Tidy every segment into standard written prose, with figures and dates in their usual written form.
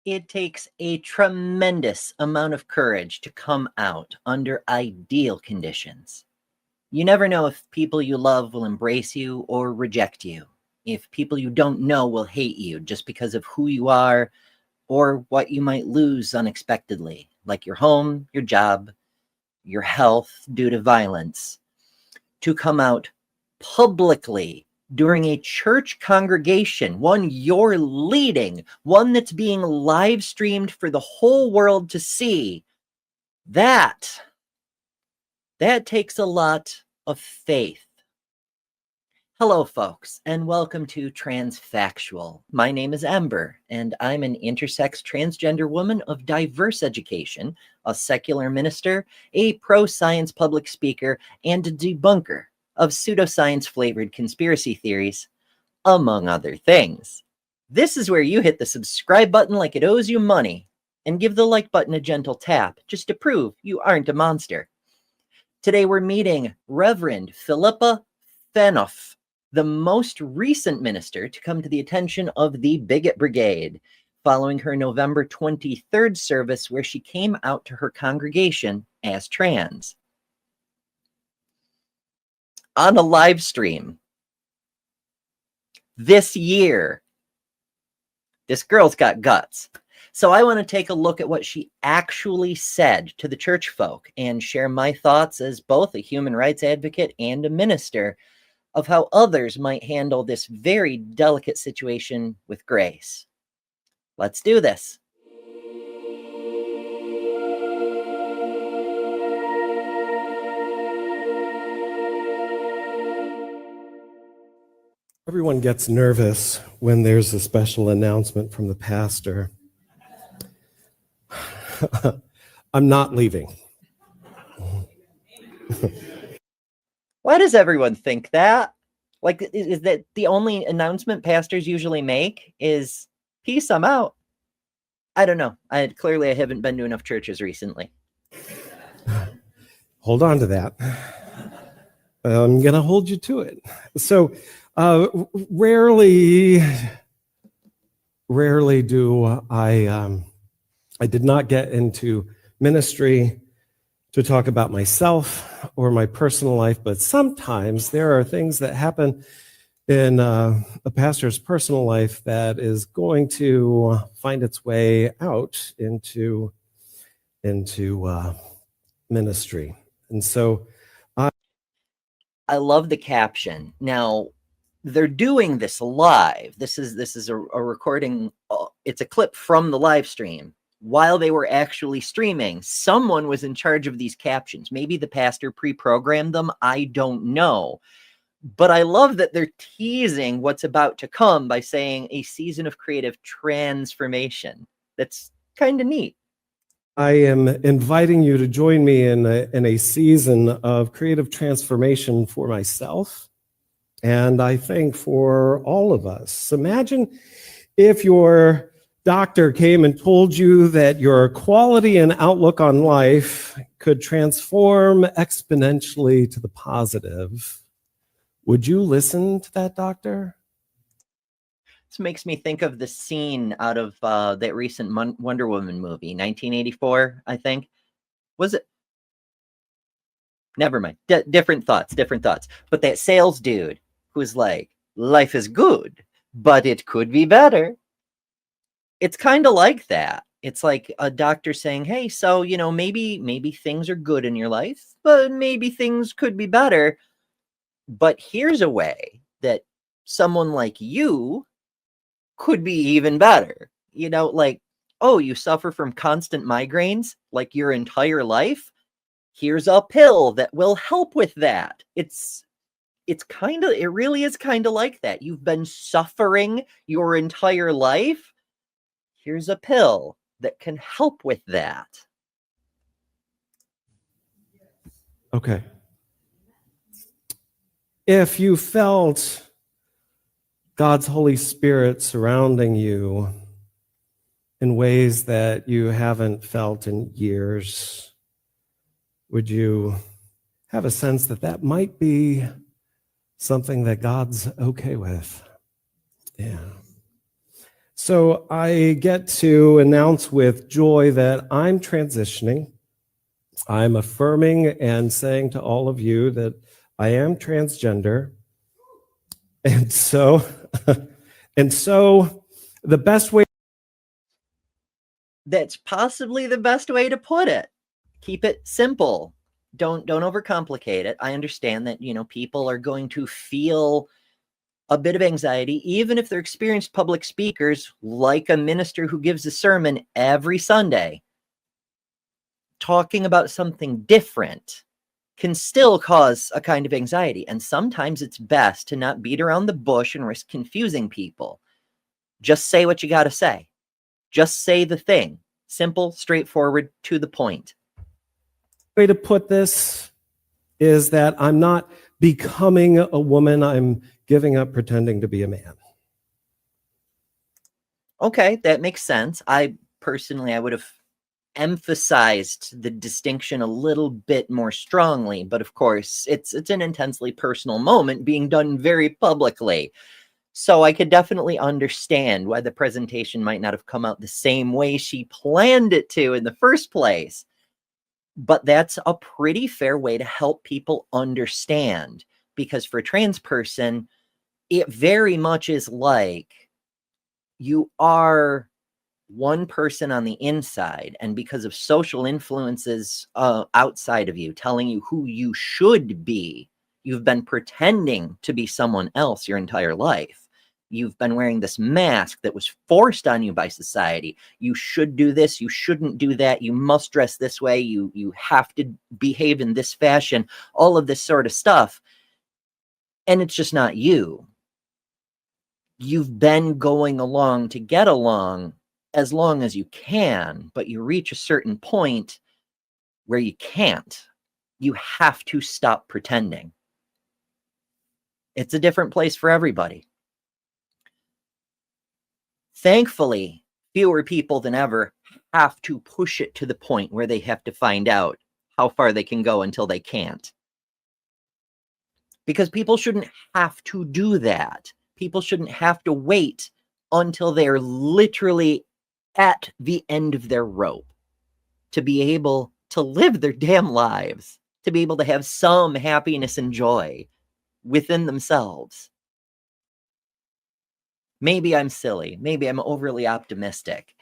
It takes a tremendous amount of courage to come out under ideal conditions. You never know if people you love will embrace you or reject you, if people you don't know will hate you just because of who you are or what you might lose unexpectedly, like your home, your job, your health due to violence. To come out publicly during a church congregation, one you're leading, one that's being live streamed for the whole world to see, that takes a lot of faith. Hello, folks, and welcome to Transfactual. My name is Ember, and I'm an intersex transgender woman of diverse education, a secular minister, a pro-science public speaker, and a debunker of pseudoscience-flavored conspiracy theories, among other things. This is where you hit the subscribe button like it owes you money, and give the like button a gentle tap, just to prove you aren't a monster. Today we're meeting Reverend Philippa Phaneuf, the most recent minister to come to the attention of the Bigot Brigade, following her November 23rd service where she came out to her congregation as trans. On a live stream this year. This girl's got guts. So I want to take a look at what she actually said to the church folk and share my thoughts as both a human rights advocate and a minister of how others might handle this very delicate situation with grace. Let's do this. Everyone gets nervous when there's a special announcement from the pastor. I'm not leaving. Why does everyone think that? Like, is that the only announcement pastors usually make is, peace, I'm out? I don't know. I haven't been to enough churches recently. Hold on to that. I'm going to hold you to it. So, rarely do I did not get into ministry to talk about myself or my personal life, but sometimes there are things that happen in a pastor's personal life that is going to find its way out into ministry. And so I love the caption. Now, they're doing this live. This is a recording. It's a clip from the live stream. While they were actually streaming, someone was in charge of these captions. Maybe the pastor pre-programmed them. I don't know. But I love that they're teasing what's about to come by saying a season of creative transformation. That's kind of neat. I am inviting you to join me in a season of creative transformation for myself, and I think for all of us. Imagine if your doctor came and told you that your quality and outlook on life could transform exponentially to the positive. Would you listen to that doctor? This makes me think of the scene out of that recent Wonder Woman movie, 1984, I think. Was it? Never mind. Different thoughts. But that sales dude who's like, life is good, but it could be better. It's kind of like that. It's like a doctor saying, hey, so, maybe things are good in your life, but maybe things could be better. But here's a way that someone like you could be even better. Like, oh, you suffer from constant migraines like your entire life? Here's a pill that will help with that. It really is kind of like that. You've been suffering your entire life. Here's a pill that can help with that. Okay. If you felt God's Holy Spirit surrounding you in ways that you haven't felt in years, would you have a sense that that might be something that God's okay with? Yeah. So I get to announce with joy that I'm transitioning. I'm affirming and saying to all of you that I am transgender. And so, and so the best way. That's possibly the best way to put it. Keep it simple. Don't overcomplicate it. I understand that, people are going to feel a bit of anxiety, even if they're experienced public speakers, like a minister who gives a sermon every Sunday. Talking about something different can still cause a kind of anxiety. And sometimes it's best to not beat around the bush and risk confusing people. Just say what you got to say. Just say the thing. Simple, straightforward, to the point. Way to put this is that I'm not becoming a woman. I'm giving up pretending to be a man. Okay, that makes sense. I would have emphasized the distinction a little bit more strongly, but of course, it's an intensely personal moment being done very publicly. So I could definitely understand why the presentation might not have come out the same way she planned it to in the first place. But that's a pretty fair way to help people understand, because for a trans person, it very much is like you are one person on the inside, and because of social influences outside of you telling you who you should be, you've been pretending to be someone else your entire life. You've been wearing this mask that was forced on you by society. You should do this, you shouldn't do that, you must dress this way, you have to behave in this fashion, all of this sort of stuff. And it's just not you. You've been going along to get along as long as you can, but you reach a certain point where you can't. You have to stop pretending. It's a different place for everybody. Thankfully, fewer people than ever have to push it to the point where they have to find out how far they can go until they can't. Because people shouldn't have to do that. People shouldn't have to wait until they're literally at the end of their rope to be able to live their damn lives, to be able to have some happiness and joy within themselves. Maybe I'm silly. Maybe I'm overly optimistic.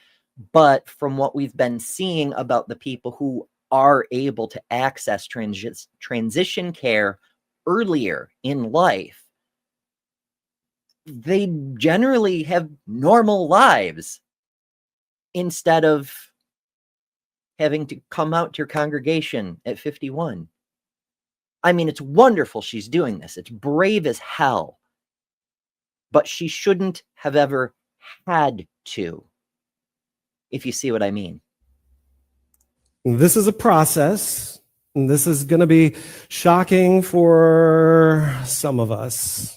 But from what we've been seeing about the people who are able to access transition care earlier in life, they generally have normal lives instead of having to come out to your congregation at 51. I mean, it's wonderful she's doing this. It's brave as hell. But she shouldn't have ever had to, if you see what I mean. This is a process, and this is going to be shocking for some of us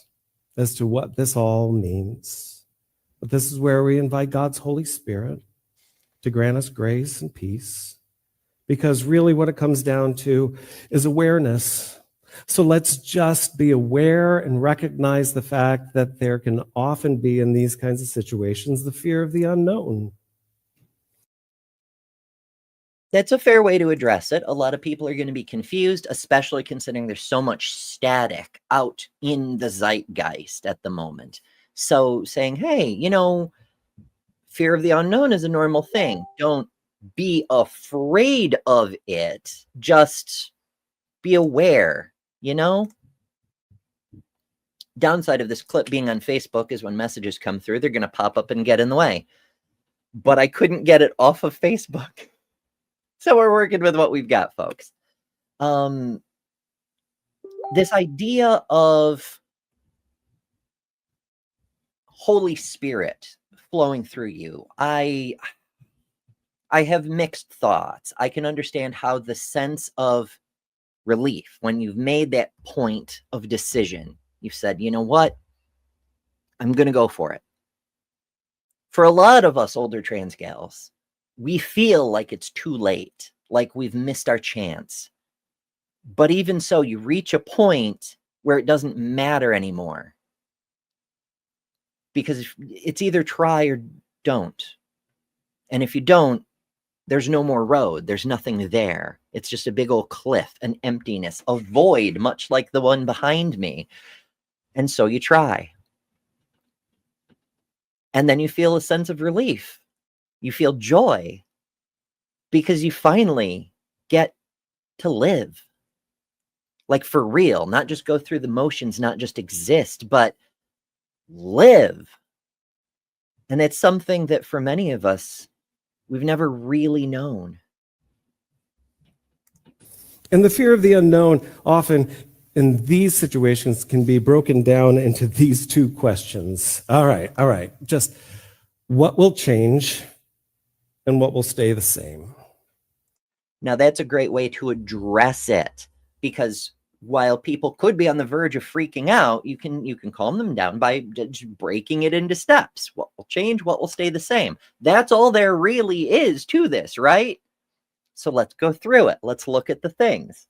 as to what this all means. But this is where we invite God's Holy Spirit to grant us grace and peace, because really what it comes down to is awareness. So let's just be aware and recognize the fact that there can often be, in these kinds of situations, the fear of the unknown. That's a fair way to address it. A lot of people are going to be confused, especially considering there's so much static out in the zeitgeist at the moment. So saying, hey, fear of the unknown is a normal thing. Don't be afraid of it. Just be aware, Downside of this clip being on Facebook is when messages come through, they're going to pop up and get in the way. But I couldn't get it off of Facebook. So we're working with what we've got, folks. This idea of Holy Spirit flowing through you, I have mixed thoughts. I can understand how the sense of relief, when you've made that point of decision, you've said, you know what? I'm going to go for it. For a lot of us older trans gals, we feel like it's too late, like we've missed our chance. But even so, you reach a point where it doesn't matter anymore. Because it's either try don't. And if you don't, there's no more road. There's nothing there. It's just a big old cliff, an emptiness, a void, much like the one behind me. And so you try. And then you feel a sense of relief. You feel joy because you finally get to live. Like for real, not just go through the motions, not just exist, but live. And it's something that for many of us, we've never really known. And the fear of the unknown often in these situations can be broken down into these two questions. All right. Just what will change and what will stay the same? Now, that's a great way to address it, because while people could be on the verge of freaking out, you can calm them down by just breaking it into steps. What will change? What will stay the same? That's all there really is to this, right? So let's go through it. Let's look at the things.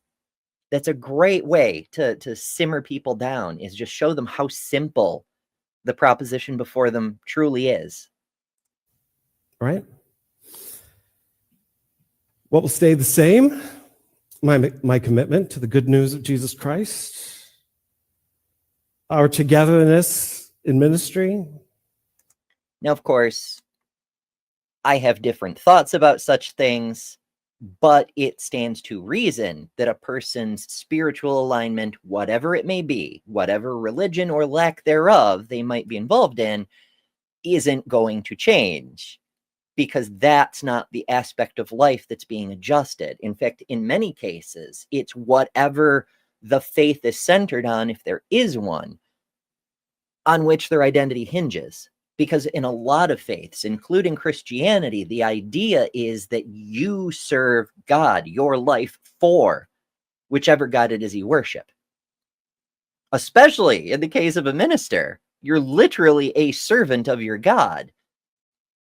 That's a great way to simmer people down, is just show them how simple the proposition before them truly is. Right? What will stay the same? My commitment to the good news of Jesus Christ, our togetherness in ministry. Now, of course, I have different thoughts about such things, but it stands to reason that a person's spiritual alignment, whatever it may be, whatever religion or lack thereof they might be involved in, isn't going to change, because that's not the aspect of life that's being adjusted. In fact, in many cases, it's whatever the faith is centered on, if there is one, on which their identity hinges. Because in a lot of faiths, including Christianity, the idea is that you serve God, your life, for whichever God it is you worship. Especially in the case of a minister, you're literally a servant of your God.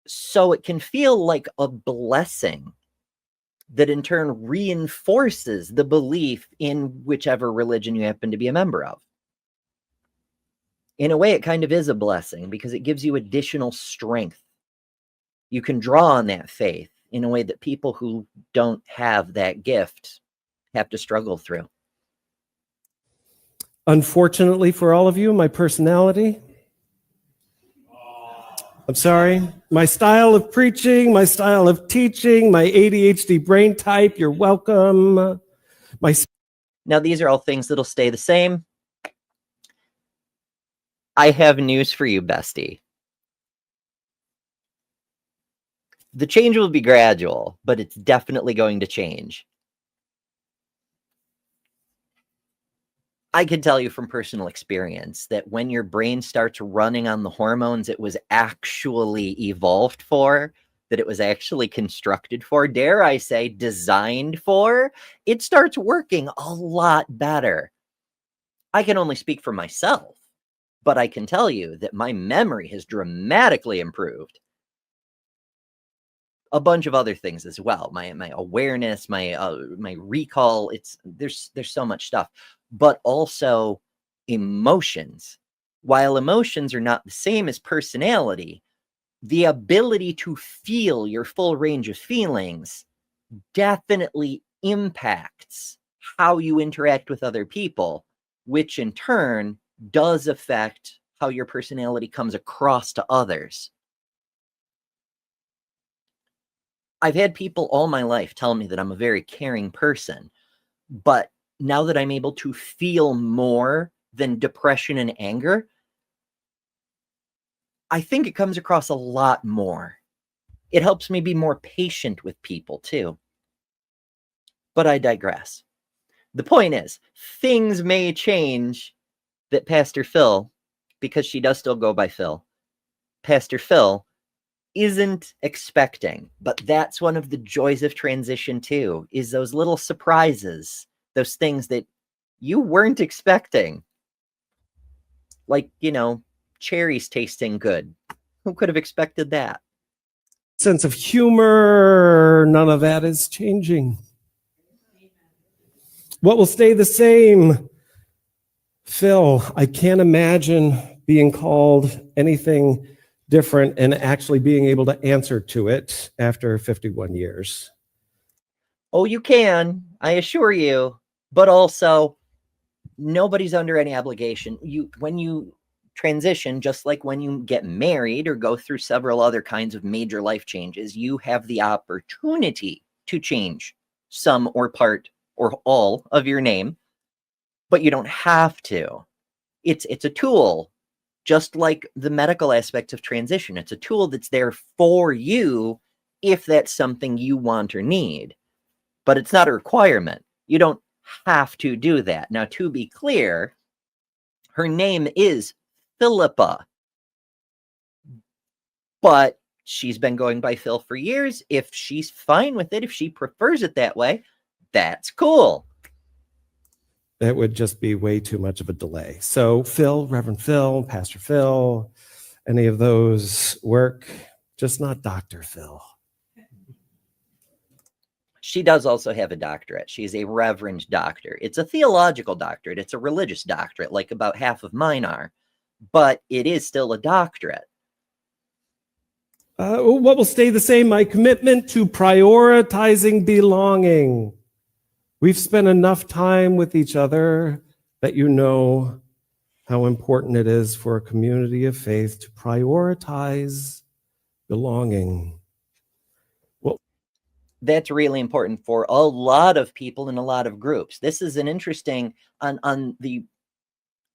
So it can feel like a blessing that in turn reinforces the belief in whichever religion you happen to be a member of. In a way, it kind of is a blessing because it gives you additional strength. You can draw on that faith in a way that people who don't have that gift have to struggle through. Unfortunately for all of you, my personality, I'm sorry, my style of preaching, my style of teaching, my ADHD brain type, you're welcome. Now, these are all things that'll stay the same. I have news for you, bestie. The change will be gradual, but it's definitely going to change. I can tell you from personal experience that when your brain starts running on the hormones it was actually evolved for, that it was actually constructed for, dare I say, designed for, it starts working a lot better. I can only speak for myself, but I can tell you that my memory has dramatically improved. A bunch of other things as well. My awareness, my recall, there's so much stuff. But also emotions. While emotions are not the same as personality, the ability to feel your full range of feelings definitely impacts how you interact with other people, which in turn does affect how your personality comes across to others. I've had people all my life tell me that I'm a very caring person, but now that I'm able to feel more than depression and anger, I think it comes across a lot more. It helps me be more patient with people too. But I digress. The point is, things may change that Pastor Phil, because she does still go by Phil, Pastor Phil isn't expecting. But that's one of the joys of transition too, is those little surprises, those things that you weren't expecting. Like, cherries tasting good. Who could have expected that? Sense of humor, none of that is changing. What will stay the same? Phil, I can't imagine being called anything different and actually being able to answer to it after 51 years? Oh, you can, I assure you. But also, nobody's under any obligation. When you transition, just like when you get married or go through several other kinds of major life changes, you have the opportunity to change some or part or all of your name, but you don't have to. It's a tool, just like the medical aspects of transition. It's a tool that's there for you if that's something you want or need, but it's not a requirement. You don't have to do that. Now, to be clear, her name is Philippa, but she's been going by Phil for years. If she's fine with it, if she prefers it that way, that's cool. That would just be way too much of a delay. So Phil, Reverend Phil, Pastor Phil, any of those work, just not Dr. Phil. She does also have a doctorate. She's a reverend doctor. It's a theological doctorate. It's a religious doctorate, like about half of mine are, but it is still a doctorate. What will stay the same? My commitment to prioritizing belonging. We've spent enough time with each other that you know how important it is for a community of faith to prioritize belonging. Well, that's really important for a lot of people in a lot of groups. This is an interesting, on the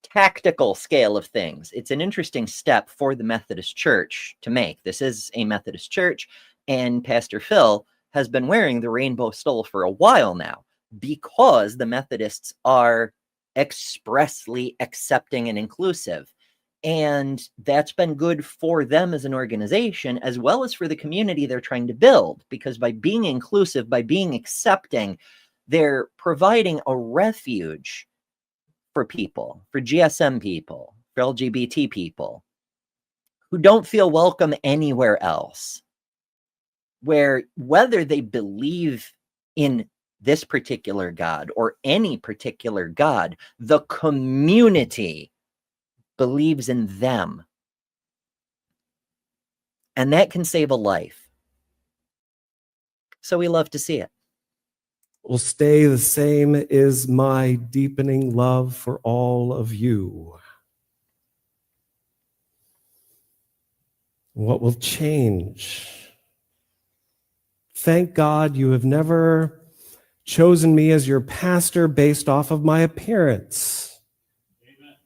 tactical scale of things, it's an interesting step for the Methodist Church to make. This is a Methodist church, and Pastor Phil has been wearing the rainbow stole for a while now because the Methodists are expressly accepting and inclusive. And that's been good for them as an organization, as well as for the community they're trying to build, because by being inclusive, by being accepting, they're providing a refuge for people, for GSM people, for LGBT people who don't feel welcome anywhere else, where whether they believe in this particular God or any particular God, the community believes in them. And that can save a life. So we love to see it. will stay the same is my deepening love for all of you. What will change? Thank God you have never chosen me as your pastor based off of my appearance.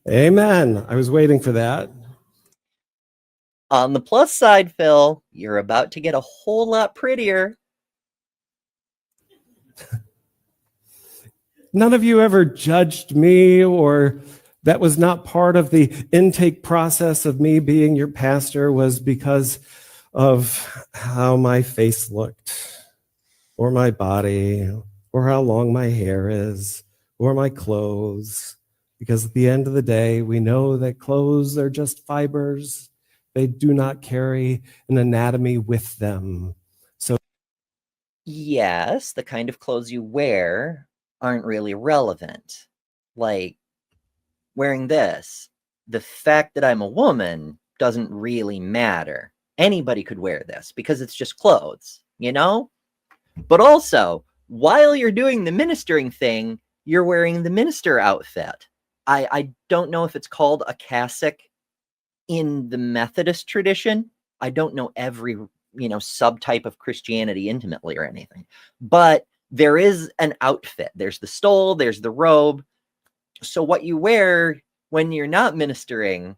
Amen. I was waiting for that. On the plus side, Phil, you're about to get a whole lot prettier. None of you ever judged me, or that was not part of the intake process of me being your pastor, was because of how my face looked, or my body, or how long my hair is, or my clothes. Because at the end of the day, we know that clothes are just fibers. They do not carry an anatomy with them. So, yes, the kind of clothes you wear aren't really relevant. Like wearing this, the fact that I'm a woman doesn't really matter. Anybody could wear this because it's just clothes, you know? But also, while you're doing the ministering thing, you're wearing the minister outfit. I don't know if it's called a cassock in the Methodist tradition. I don't know every, subtype of Christianity intimately or anything, but there is an outfit. There's the stole, there's the robe. So what you wear when you're not ministering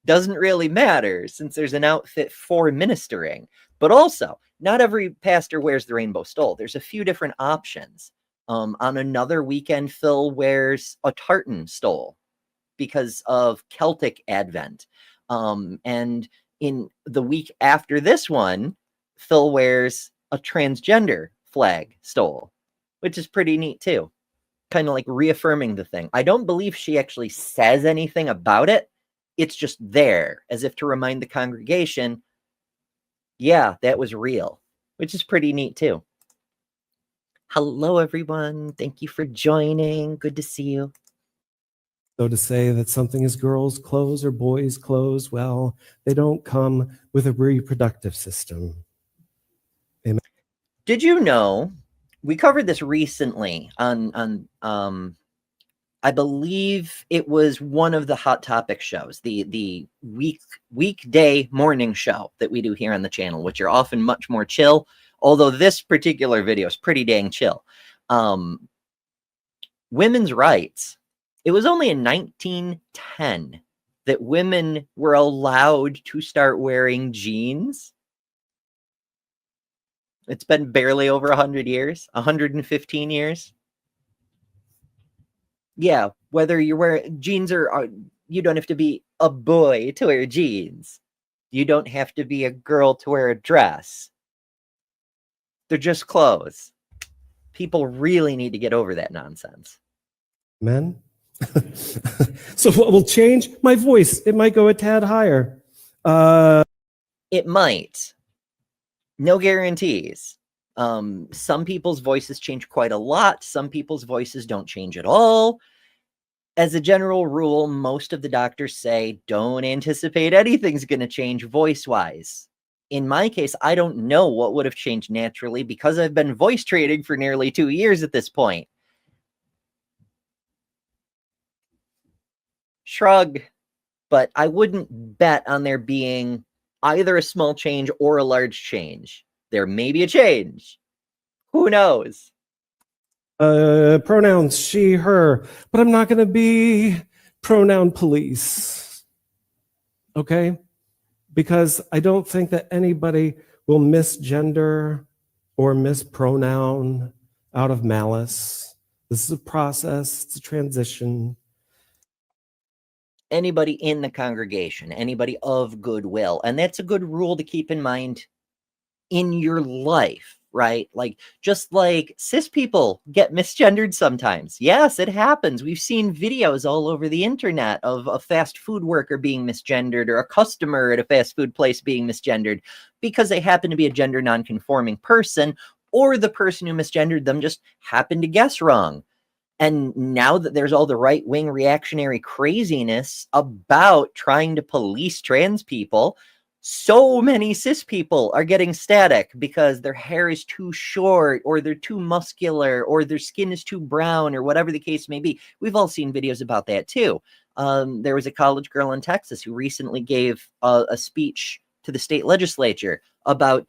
doesn't really matter, since there's an outfit for ministering. But also, not every pastor wears the rainbow stole. There's a few different options. On another weekend, Phil wears a tartan stole because of Celtic Advent. And in the week after this one, Phil wears a transgender flag stole, which is pretty neat too. Kind of like reaffirming the thing. I don't believe she actually says anything about it. It's just there as if to remind the congregation, yeah, that was real, which is pretty neat too. Hello, everyone. Thank you for joining. Good to see you. So to say that something is girls' clothes or boys' clothes, well, they don't come with a reproductive system. Amen. Did you know, we covered this recently on I believe it was one of the Hot Topic shows, the weekday morning show that we do here on the channel, which are often much more chill, although this particular video is pretty dang chill. Women's rights. It was only in 1910 that women were allowed to start wearing jeans. It's been barely over 100 years, 115 years. Yeah, whether you wear jeans or you don't have to be a boy to wear jeans. You don't have to be a girl to wear a dress. They're just clothes. People really need to get over that nonsense. Amen. So what will change? My voice. It might go a tad higher. It might. No guarantees. Some people's voices change quite a lot. Some people's voices don't change at all. As a general rule, most of the doctors say don't anticipate anything's going to change voice-wise. In my case, I don't know what would have changed naturally because I've been voice training for nearly 2 years at this point. Shrug. But I wouldn't bet on there being either a small change or a large change. There may be a change. Who knows? Pronouns she, her, but I'm not going to be pronoun police. Okay? Because I don't think that anybody will misgender or mispronoun out of malice. This is a process, it's a transition. Anybody in the congregation, anybody of goodwill. And that's a good rule to keep in mind in your life, right? Like, just like cis people get misgendered sometimes. Yes, it happens. We've seen videos all over the internet of a fast food worker being misgendered or a customer at a fast food place being misgendered because they happen to be a gender non-conforming person, or the person who misgendered them just happened to guess wrong. And now that there's all the right-wing reactionary craziness about trying to police trans people, so many cis people are getting static because their hair is too short, or they're too muscular, or their skin is too brown, or whatever the case may be. We've all seen videos about that too. There was a college girl in Texas who recently gave a speech to the state legislature about,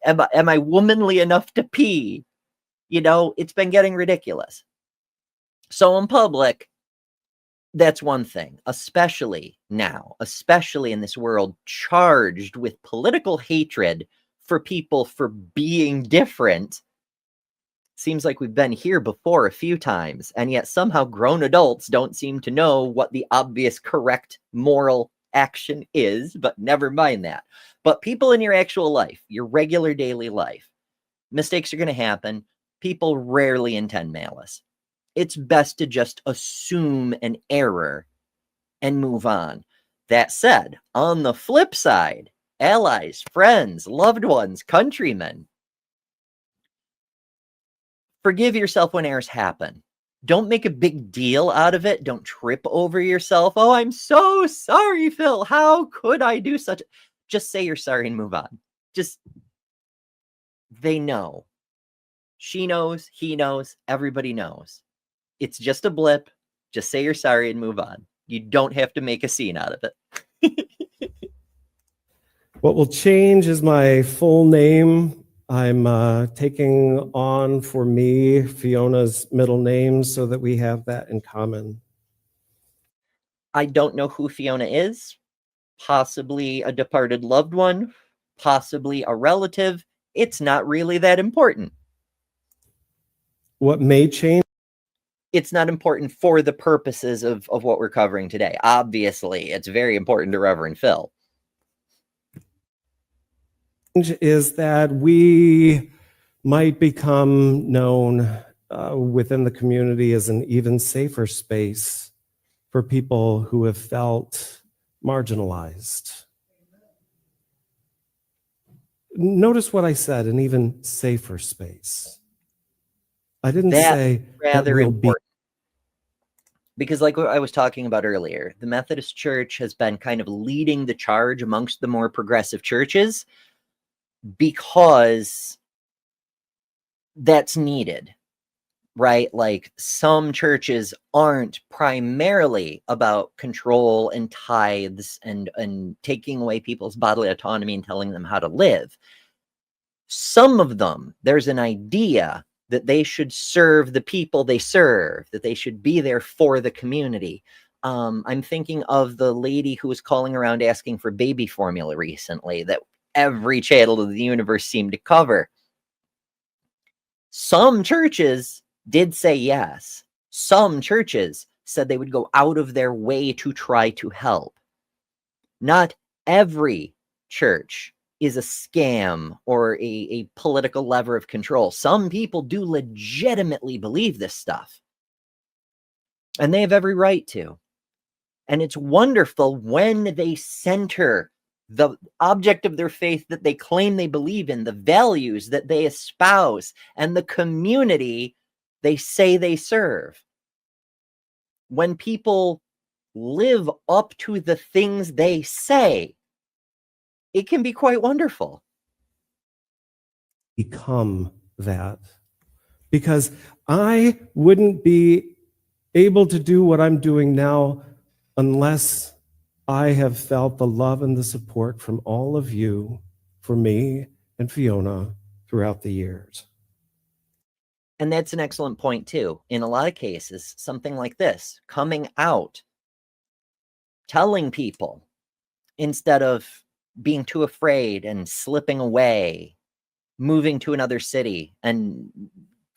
am I womanly enough to pee? You know, it's been getting ridiculous. So in public, that's one thing, especially now, especially in this world charged with political hatred for people for being different. Seems like we've been here before a few times, and yet somehow grown adults don't seem to know what the obvious correct moral action is, but never mind that. But people in your actual life, your regular daily life, mistakes are going to happen. People rarely intend malice. It's best to just assume an error and move on. That said, on the flip side, allies, friends, loved ones, countrymen, forgive yourself when errors happen. Don't make a big deal out of it. Don't trip over yourself. Oh, I'm so sorry, Phil. How could I do such? Just say you're sorry and move on. Just, they know. She knows, he knows, everybody knows. It's just a blip. Just say you're sorry and move on. You don't have to make a scene out of it. What will change is my full name. I'm taking on for me Fiona's middle name so that we have that in common. I don't know who Fiona is. Possibly a departed loved one. Possibly a relative. It's not really that important. What may change? It's not important for the purposes of what we're covering today. Obviously, it's very important to Reverend Phil. Is that we might become known within the community as an even safer space for people who have felt marginalized. Notice what I said, an even safer space. I didn't say rather that we'll important. Because like what I was talking about earlier, the Methodist Church has been kind of leading the charge amongst the more progressive churches because that's needed, right? Like some churches aren't primarily about control and tithes and taking away people's bodily autonomy and telling them how to live. Some of them, there's an idea that they should serve the people they serve, that they should be there for the community. I'm thinking of the lady who was calling around asking for baby formula recently that every channel of the universe seemed to cover. Some churches did say yes. Some churches said they would go out of their way to try to help. Not every church is a scam or a political lever of control. Some people do legitimately believe this stuff, and they have every right to. And it's wonderful when they center the object of their faith that they claim they believe in, the values that they espouse, and the community they say they serve. When people live up to the things they say, it can be quite wonderful. Become that. Because I wouldn't be able to do what I'm doing now unless I have felt the love and the support from all of you for me and Fiona throughout the years. And that's an excellent point, too. In a lot of cases, something like this, coming out, telling people, instead of being too afraid and slipping away, moving to another city and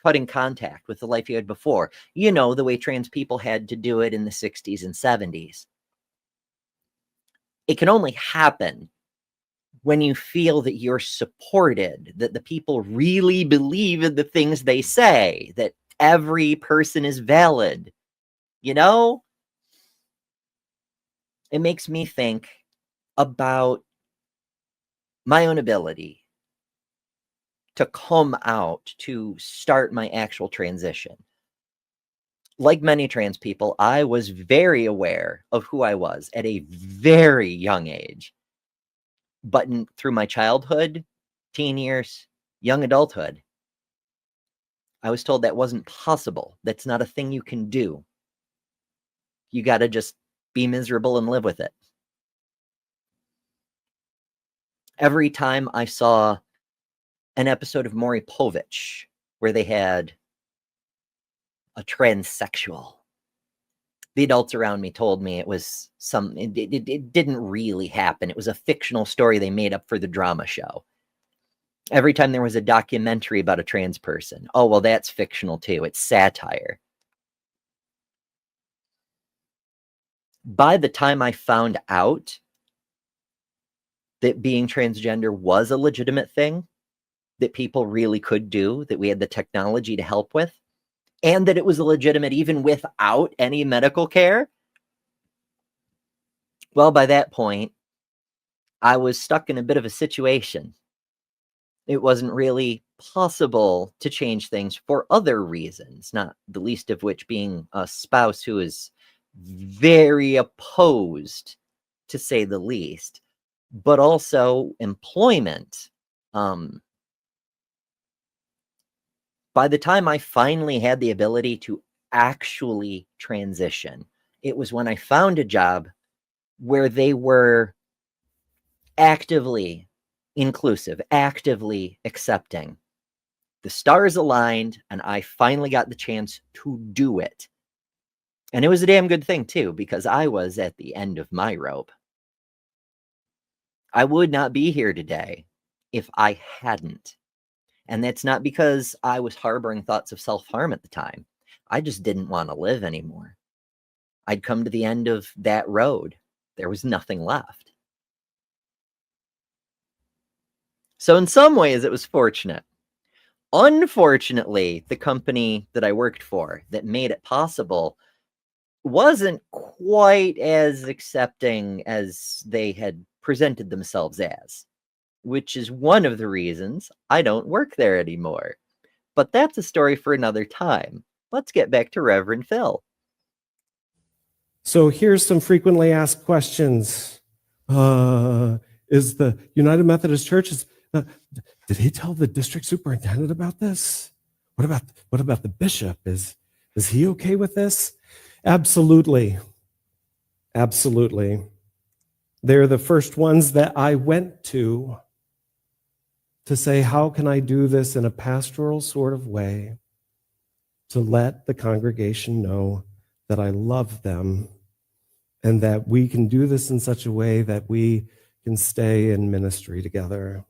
cutting contact with the life you had before. You know, the way trans people had to do it in the 60s and 70s. It can only happen when you feel that you're supported, that the people really believe in the things they say, that every person is valid. You know? It makes me think about my own ability to come out, to start my actual transition. Like many trans people, I was very aware of who I was at a very young age. But through my childhood, teen years, young adulthood, I was told that wasn't possible. That's not a thing you can do. You got to just be miserable and live with it. Every time I saw an episode of Maury Povich where they had a transsexual, the adults around me told me it was it didn't really happen. It was a fictional story they made up for the drama show. Every time there was a documentary about a trans person, oh, well, that's fictional too. It's satire. By the time I found out that being transgender was a legitimate thing, that people really could do, that we had the technology to help with, and that it was legitimate even without any medical care, well, by that point, I was stuck in a bit of a situation. It wasn't really possible to change things for other reasons, not the least of which being a spouse who is very opposed, to say the least, but also employment. By the time I finally had the ability to actually transition, it was when I found a job where they were actively inclusive, actively accepting. The stars aligned, and I finally got the chance to do it. And it was a damn good thing, too, because I was at the end of my rope. I would not be here today if I hadn't. And that's not because I was harboring thoughts of self-harm at the time. I just didn't want to live anymore. I'd come to the end of that road. There was nothing left. So in some ways, it was fortunate. Unfortunately, the company that I worked for that made it possible wasn't quite as accepting as they had presented themselves as, which is one of the reasons I don't work there anymore. But that's a story for another time. Let's get back to Reverend Phil. So here's some frequently asked questions. Is the United Methodist Church, did he tell the district superintendent about this? What about the bishop? Is he okay with this? Absolutely. Absolutely. They're the first ones that I went to say, how can I do this in a pastoral sort of way to let the congregation know that I love them and that we can do this in such a way that we can stay in ministry together.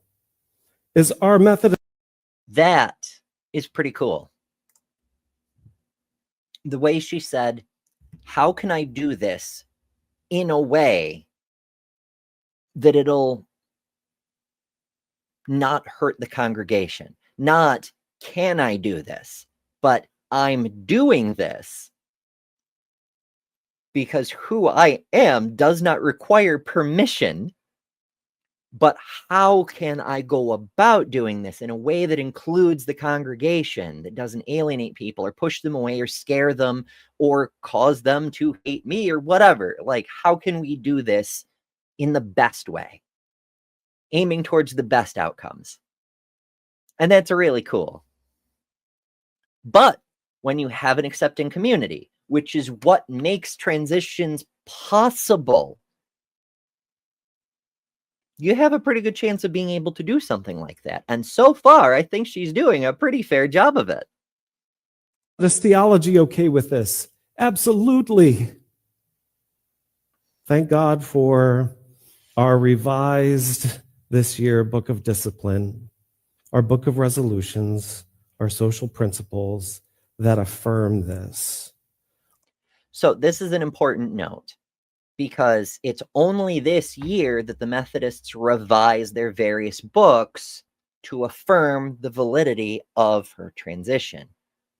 Is our method? That is pretty cool. The way she said, how can I do this in a way that it'll not hurt the congregation? Not, can I do this? But I'm doing this because who I am does not require permission. But how can I go about doing this in a way that includes the congregation, that doesn't alienate people or push them away or scare them or cause them to hate me or whatever? Like, how can we do this in the best way, aiming towards the best outcomes? And that's really cool. But when you have an accepting community, which is what makes transitions possible, you have a pretty good chance of being able to do something like that. And so far, I think she's doing a pretty fair job of it. Is theology okay with this? Absolutely. Thank God for our revised this year book of discipline, our book of resolutions, our social principles that affirm this. So this is an important note, because it's only this year that the Methodists revise their various books to affirm the validity of her transition.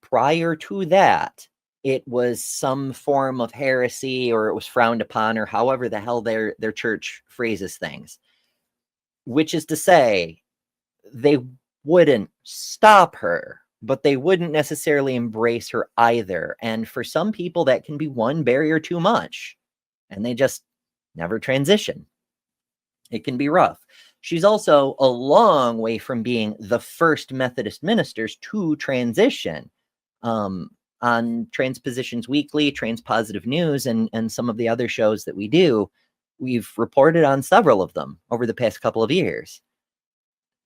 Prior to that, it was some form of heresy, or it was frowned upon, or however the hell their church phrases things. Which is to say, they wouldn't stop her, but they wouldn't necessarily embrace her either. And for some people, that can be one barrier too much, and they just never transition. It can be rough. She's also a long way from being the first Methodist ministers to transition. On Transpositions Weekly, Transpositive News, and some of the other shows that we do, we've reported on several of them over the past couple of years.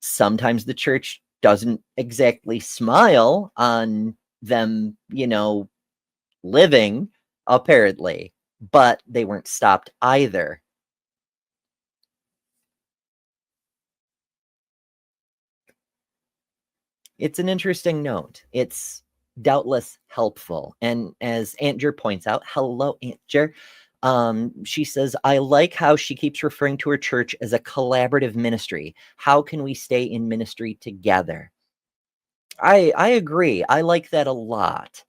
Sometimes the church doesn't exactly smile on them, living, apparently, but they weren't stopped either. It's an interesting note. It's doubtless helpful. And as Aunt Jer points out, hello, Aunt Jer. She says, I like how she keeps referring to her church as a collaborative ministry. How can we stay in ministry together? I agree. I like that a lot,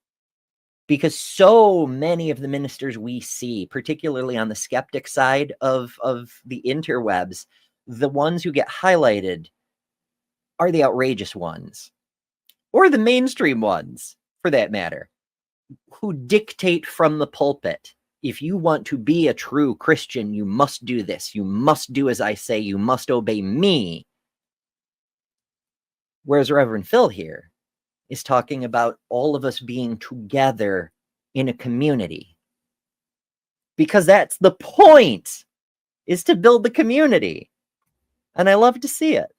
because so many of the ministers we see, particularly on the skeptic side of the interwebs, the ones who get highlighted are the outrageous ones, or the mainstream ones, for that matter, who dictate from the pulpit. If you want to be a true Christian, you must do this. You must do as I say. You must obey me. Whereas Reverend Phil here is talking about all of us being together in a community. Because that's the point, is to build the community. And I love to see it.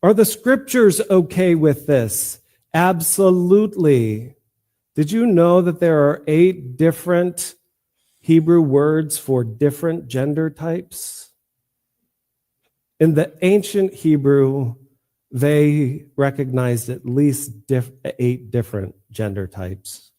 Are the scriptures okay with this? Absolutely. Did you know that there are 8 different Hebrew words for different gender types? In the ancient Hebrew, they recognized at least 8 different gender types.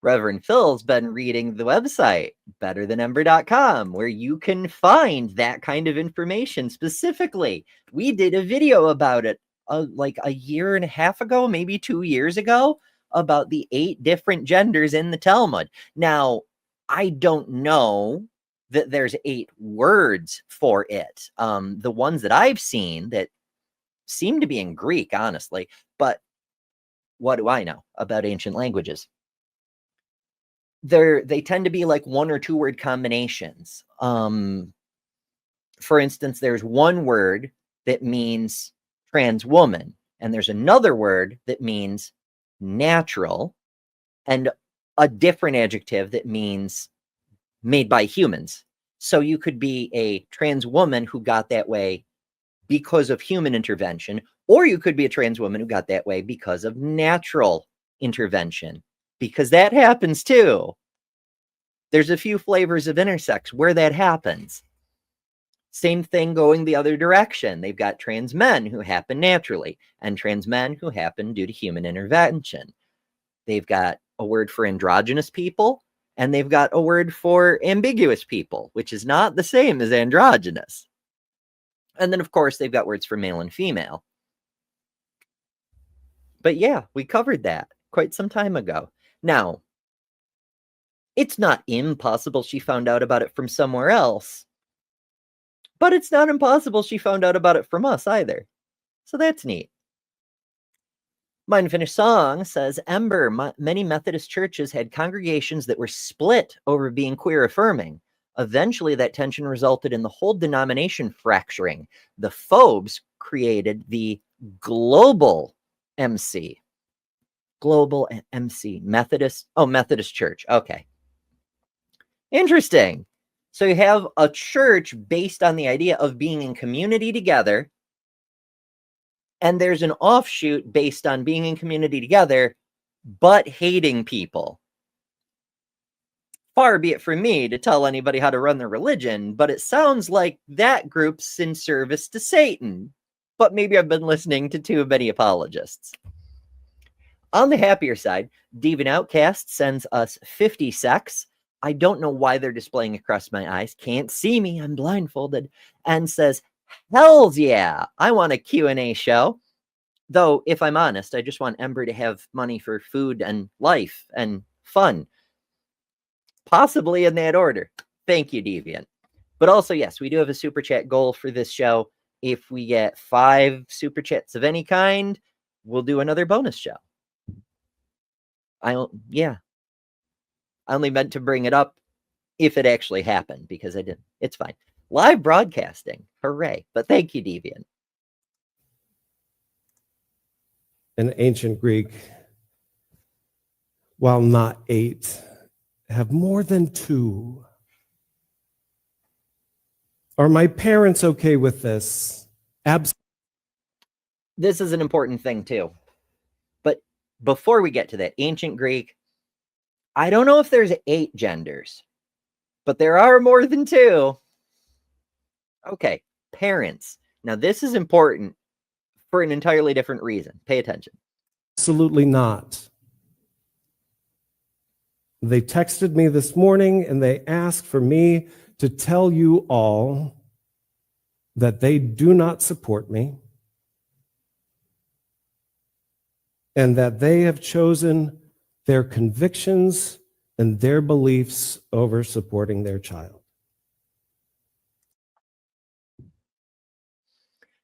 Reverend Phil's been reading the website, betterthanember.com, where you can find that kind of information specifically. We did a video about it like a year and a half ago, maybe 2 years ago, about the 8 different genders in the Talmud. Now, I don't know that there's 8 words for it. The ones that I've seen that seem to be in Greek, honestly, but what do I know about ancient languages? they tend to be like 1 or 2 word combinations. For instance, there's one word that means trans woman, and there's another word that means natural, and a different adjective that means made by humans. So you could be a trans woman who got that way because of human intervention, or you could be a trans woman who got that way because of natural intervention, because that happens too. There's a few flavors of intersex where that happens. Same thing going the other direction. They've got trans men who happen naturally and trans men who happen due to human intervention. They've got a word for androgynous people, and they've got a word for ambiguous people, which is not the same as androgynous. And then, of course, they've got words for male and female. But yeah, we covered that quite some time ago. Now, it's not impossible she found out about it from somewhere else, but it's not impossible she found out about it from us either. So that's neat. My Unfinished Song says, Ember, many Methodist churches had congregations that were split over being queer affirming. Eventually, that tension resulted in the whole denomination fracturing. The Phobes created the Global MC. Global MC. Methodist. Oh, Methodist Church. Okay. Interesting. So you have a church based on the idea of being in community together, and there's an offshoot based on being in community together, but hating people. Far be it from me to tell anybody how to run their religion, but it sounds like that group's in service to Satan. But maybe I've been listening to too many apologists. On the happier side, Deviant Outcast sends us 50 secs. I don't know why they're displaying across my eyes. Can't see me. I'm blindfolded. And says, hells yeah, I want a Q&A show. Though, if I'm honest, I just want Ember to have money for food and life and fun. Possibly in that order. Thank you, Deviant. But also, yes, we do have a super chat goal for this show. If we get 5 super chats of any kind, we'll do another bonus show. I only meant to bring it up if it actually happened, because I didn't. It's fine. Live broadcasting. Hooray. But thank you, Deviant. In ancient Greek, while not 8, have more than 2. Are my parents okay with this? Absolutely. This is an important thing too. But before we get to that, ancient Greek, I don't know if there's 8 genders, but there are more than 2. Okay, parents. Now this is important for an entirely different reason. Pay attention. Absolutely not. They texted me this morning and they asked for me to tell you all that they do not support me and that they have chosen their convictions and their beliefs over supporting their child.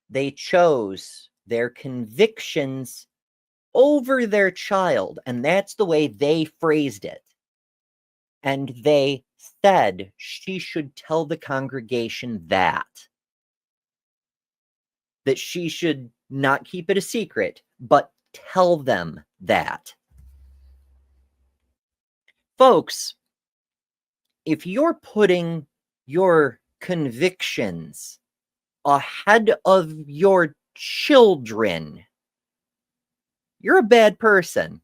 They chose their convictions over their child, and that's the way they phrased it. And they said she should tell the congregation that she should not keep it a secret, but tell them that. Folks, if you're putting your convictions ahead of your children, you're a bad person.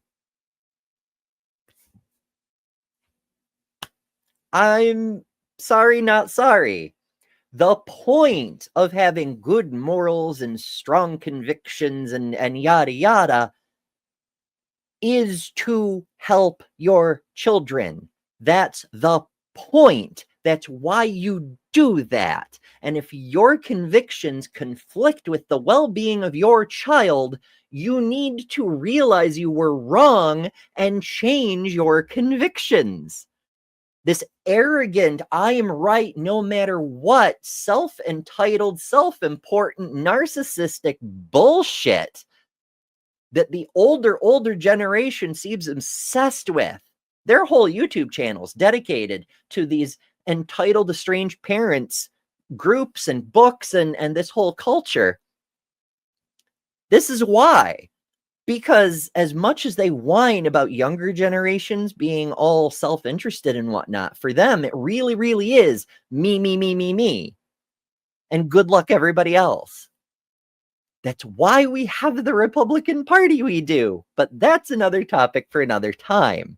I'm sorry, not sorry. The point of having good morals and strong convictions and yada yada is to help your children. That's the point. That's why you do that. And if your convictions conflict with the well-being of your child, you need to realize you were wrong and change your convictions. This arrogant, I am right no matter what, self-entitled, self-important, narcissistic bullshit that the older generation seems obsessed with. There are whole YouTube channels dedicated to these entitled estranged parents groups and books and this whole culture. This is why. Because as much as they whine about younger generations being all self-interested and whatnot, for them, it really, really is me, me, me, me, me. And good luck everybody else. That's why we have the Republican Party we do. But that's another topic for another time.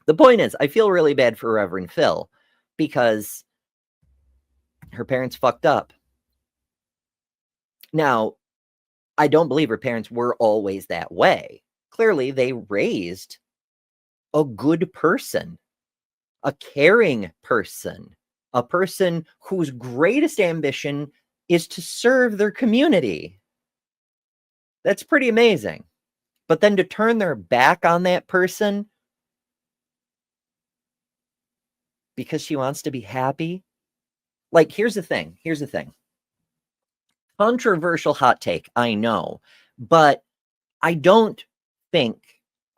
The point is, I feel really bad for Reverend Phil because her parents fucked up. Now, I don't believe her parents were always that way. Clearly, they raised a good person, a caring person, a person whose greatest ambition is to serve their community. That's pretty amazing. But then to turn their back on that person because she wants to be happy. Like, here's the thing. Controversial hot take, I know, but I don't think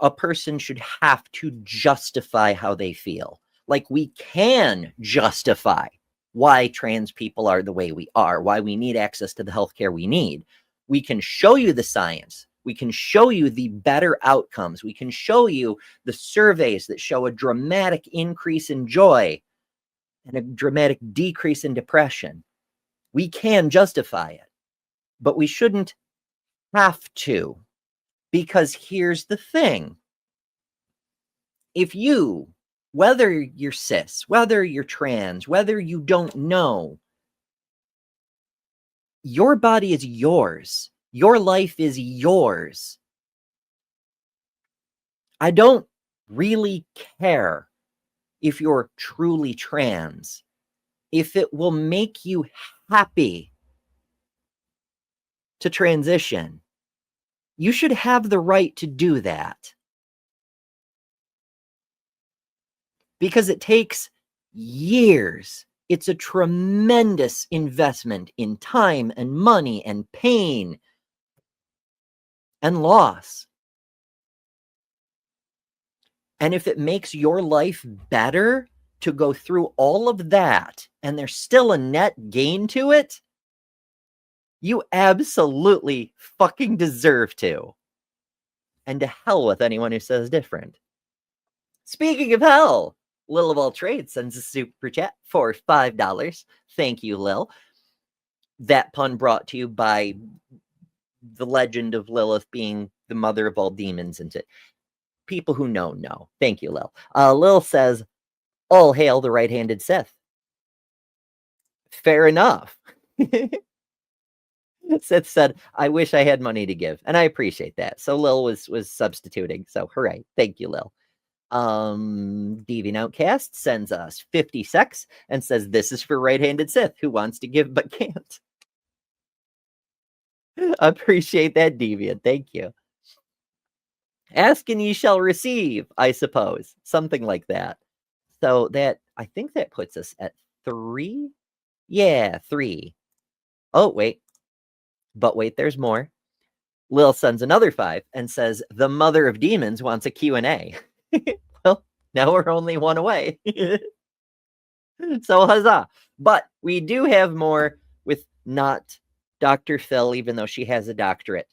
a person should have to justify how they feel. Like, we can justify why trans people are the way we are, why we need access to the healthcare we need. We can show you the science. We can show you the better outcomes. We can show you the surveys that show a dramatic increase in joy and a dramatic decrease in depression. We can justify it. But we shouldn't have to, because here's the thing. If you, whether you're cis, whether you're trans, whether you don't know, your body is yours. Your life is yours. I don't really care if you're truly trans, if it will make you happy to transition. You should have the right to do that. Because it takes years. It's a tremendous investment in time and money and pain and loss. And if it makes your life better to go through all of that and there's still a net gain to it, you absolutely fucking deserve to. And to hell with anyone who says different. Speaking of hell, Lil of all trades sends a super chat for $5. Thank you, Lil. That pun brought to you by the legend of Lilith being the mother of all demons. And people who know. Thank you, Lil. Lil says, all hail the right-handed Sith. Fair enough. Sith said, I wish I had money to give. And I appreciate that. So Lil was substituting. So hooray. Thank you, Lil. Deviant Outcast sends us 50 secs and says, this is for right-handed Sith who wants to give but can't. Appreciate that, Deviant. Thank you. Ask and ye shall receive, I suppose. Something like that. So that, I think that puts us at 3. Yeah, 3. Oh, wait. But wait, there's more. Lil sends another 5 and says, the mother of demons wants a Q&A. Well, now we're only one away. So huzzah. But we do have more with not Dr. Phil, even though she has a doctorate.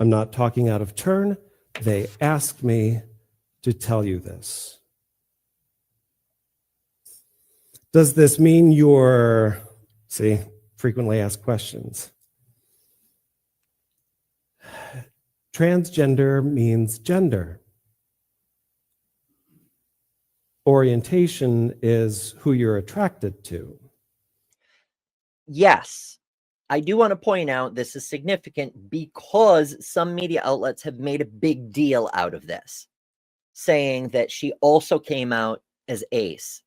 I'm not talking out of turn. They asked me to tell you this. Does this mean you're, frequently asked questions? Transgender means gender. Orientation is who you're attracted to. Yes. I do want to point out this is significant because some media outlets have made a big deal out of this, saying that she also came out as ace.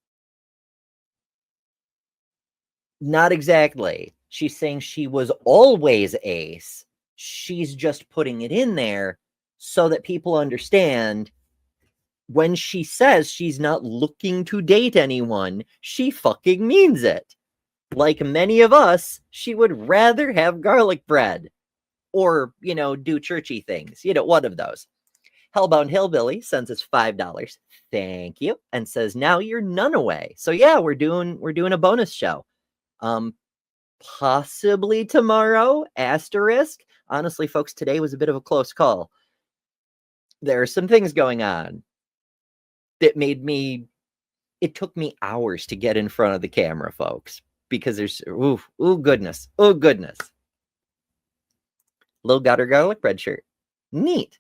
Not exactly. She's saying she was always ace. She's just putting it in there so that people understand when she says she's not looking to date anyone, she fucking means it. Like many of us, she would rather have garlic bread or, do churchy things, one of those. Hellbound Hillbilly sends us $5. Thank you. And says, now you're none away. So yeah, we're doing a bonus show. Possibly tomorrow, asterisk. Honestly, folks, today was a bit of a close call. There are some things going on that it took me hours to get in front of the camera, folks, because there's, goodness. Lil got her garlic bread shirt. Neat.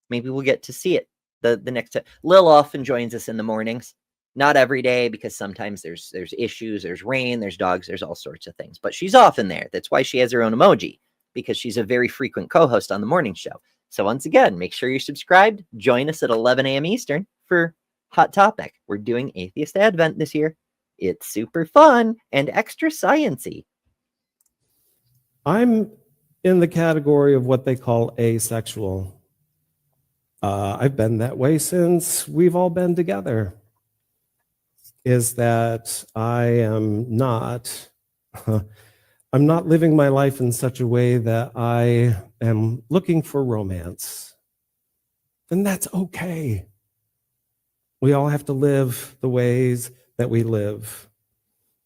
Maybe we'll get to see it the next time. Lil often joins us in the mornings. Not every day, because sometimes there's issues, there's rain, there's dogs, there's all sorts of things. But she's often there. That's why she has her own emoji, because she's a very frequent co-host on the morning show. So once again, make sure you're subscribed. Join us at 11 a.m. Eastern for Hot Topic. We're doing Atheist Advent this year. It's super fun and extra science-y. I'm in the category of what they call asexual. I've been that way since we've all been together. Is that I'm not living my life in such a way that I am looking for romance. And that's okay. We all have to live the ways that we live.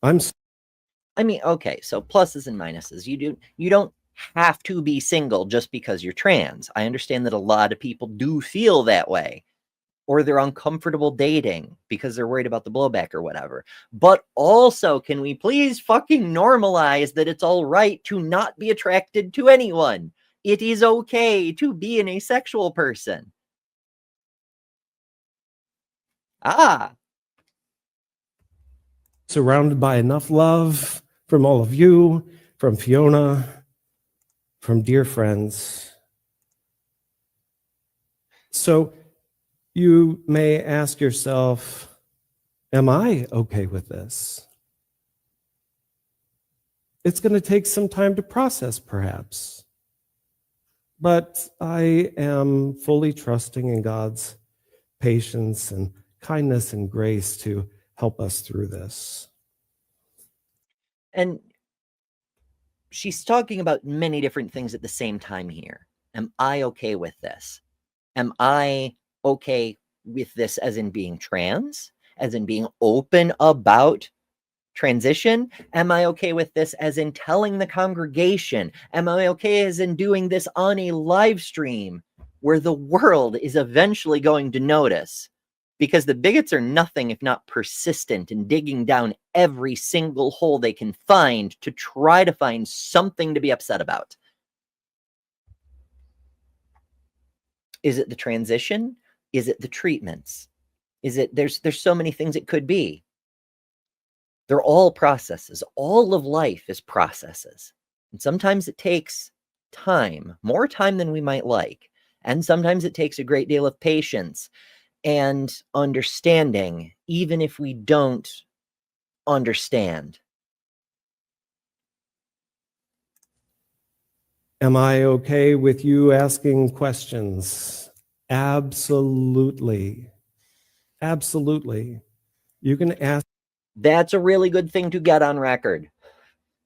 Okay, so pluses and minuses. You don't have to be single just because you're trans. I understand that a lot of people do feel that way, or they're uncomfortable dating because they're worried about the blowback or whatever. But also, can we please fucking normalize that it's all right to not be attracted to anyone? It is okay to be an asexual person. Surrounded by enough love from all of you, from Fiona, from dear friends. So you may ask yourself, am I okay with this? It's going to take some time to process, perhaps. But I am fully trusting in God's patience and kindness and grace to help us through this. And she's talking about many different things at the same time here. Am I okay with this? Am I okay with this as in being trans? As in being open about transition? Am I okay with this as in telling the congregation? Am I okay as in doing this on a live stream where the world is eventually going to notice? Because the bigots are nothing if not persistent in digging down every single hole they can find to try to find something to be upset about. Is it the transition? Is it the treatments? Is it, there's so many things it could be. They're all processes. All of life is processes. And sometimes it takes time, more time than we might like. And sometimes it takes a great deal of patience and understanding, even if we don't understand. Am I okay with you asking questions? Absolutely. Absolutely. You can ask. That's a really good thing to get on record,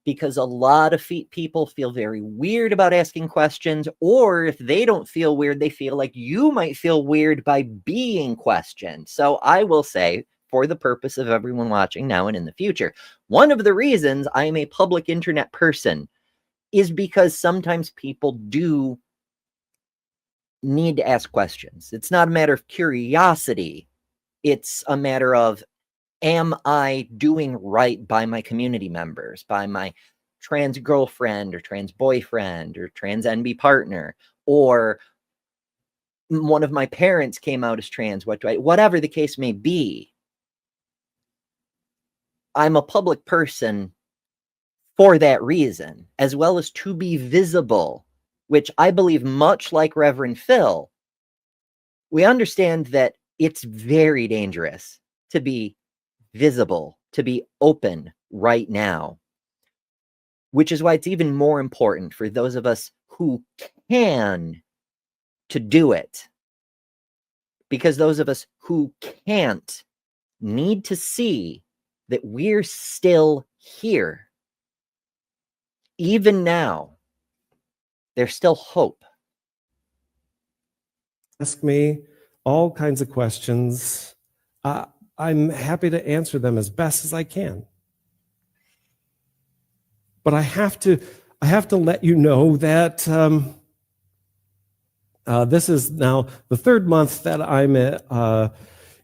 because a lot of people feel very weird about asking questions, or if they don't feel weird, they feel like you might feel weird by being questioned. So I will say, for the purpose of everyone watching now and in the future, one of the reasons I am a public internet person is because sometimes people do need to ask questions. It's not a matter of curiosity. It's a matter of, am I doing right by my community members, by my trans girlfriend or trans boyfriend or trans NB partner, or one of my parents came out as trans, whatever the case may be. I'm a public person for that reason, as well as to be visible, which I believe, much like Reverend Phil, we understand that it's very dangerous to be visible, to be open right now, which is why it's even more important for those of us who can to do it, because those of us who can't need to see that we're still here, even now. There's still hope. Ask me all kinds of questions. I'm happy to answer them as best as I can. But I have to let you know that this is now the third month that I'm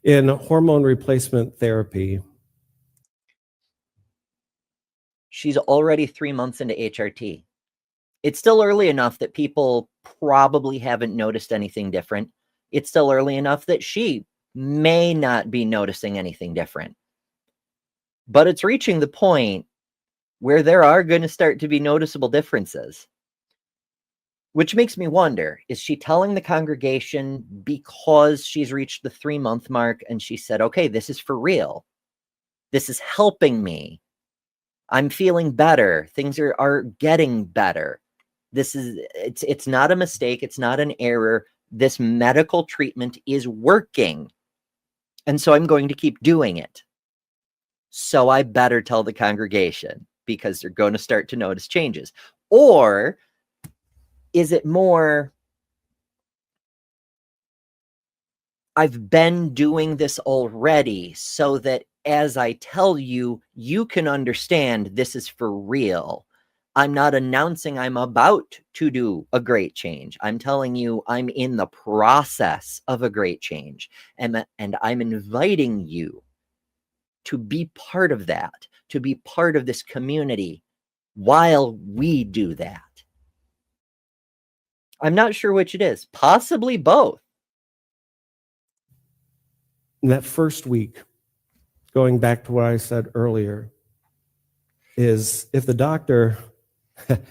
in hormone replacement therapy. She's already 3 months into HRT. It's still early enough that people probably haven't noticed anything different. It's still early enough that she may not be noticing anything different. But it's reaching the point where there are going to start to be noticeable differences. Which makes me wonder, is she telling the congregation because she's reached the 3-month mark and she said, okay, this is for real. This is helping me. I'm feeling better. Things are getting better. It's not a mistake. It's not an error. This medical treatment is working. And so I'm going to keep doing it. So I better tell the congregation because they're going to start to notice changes. Or is it more, I've been doing this already so that as I tell you, you can understand this is for real. I'm not announcing I'm about to do a great change. I'm telling you I'm in the process of a great change. And I'm inviting you to be part of that, to be part of this community while we do that. I'm not sure which it is. Possibly both. In that first week, going back to what I said earlier, is if the doctor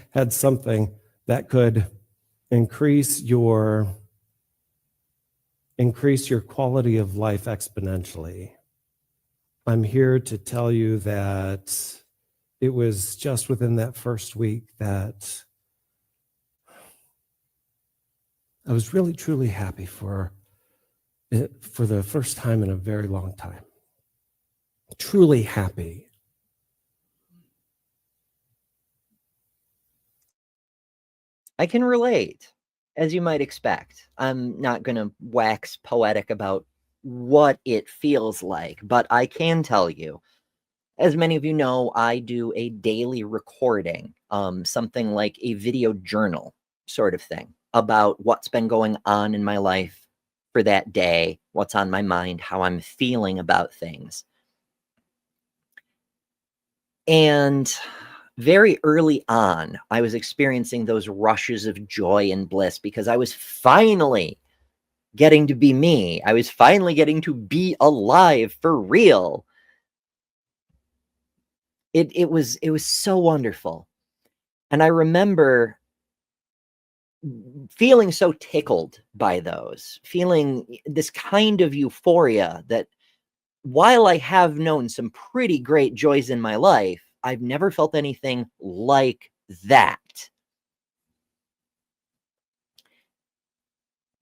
had something that could increase your quality of life exponentially, I'm here to tell you that it was just within that first week that I was really, truly happy for the first time in a very long time. Truly happy. I can relate, as you might expect. I'm not going to wax poetic about what it feels like, but I can tell you, as many of you know, I do a daily recording, something like a video journal sort of thing about what's been going on in my life for that day, what's on my mind, how I'm feeling about things. And very early on, I was experiencing those rushes of joy and bliss because I was finally getting to be me. I was finally getting to be alive for real. It was so wonderful. And I remember feeling so tickled by those, feeling this kind of euphoria that while I have known some pretty great joys in my life, I've never felt anything like that.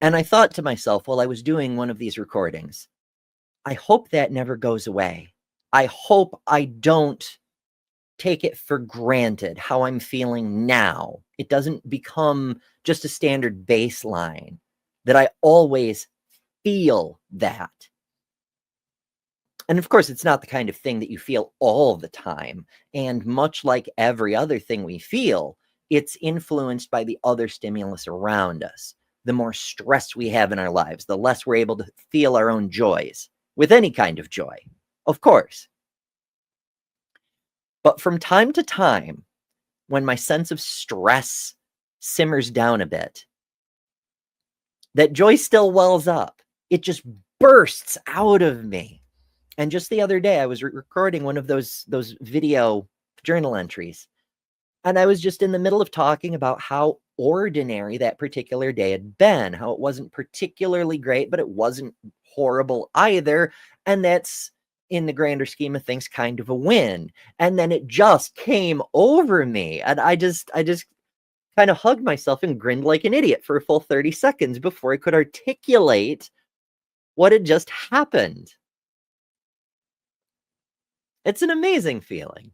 And I thought to myself while I was doing one of these recordings, I hope that never goes away. I hope I don't take it for granted how I'm feeling now. It doesn't become just a standard baseline, that I always feel that. And of course, it's not the kind of thing that you feel all the time. And much like every other thing we feel, it's influenced by the other stimulus around us. The more stress we have in our lives, the less we're able to feel our own joys with any kind of joy, of course. But from time to time, when my sense of stress simmers down a bit, that joy still wells up. It just bursts out of me. And just the other day, I was recording one of those video journal entries. And I was just in the middle of talking about how ordinary that particular day had been, how it wasn't particularly great, but it wasn't horrible either. And that's, in the grander scheme of things, kind of a win. And then it just came over me. And I just kind of hugged myself and grinned like an idiot for a full 30 seconds before I could articulate what had just happened. It's an amazing feeling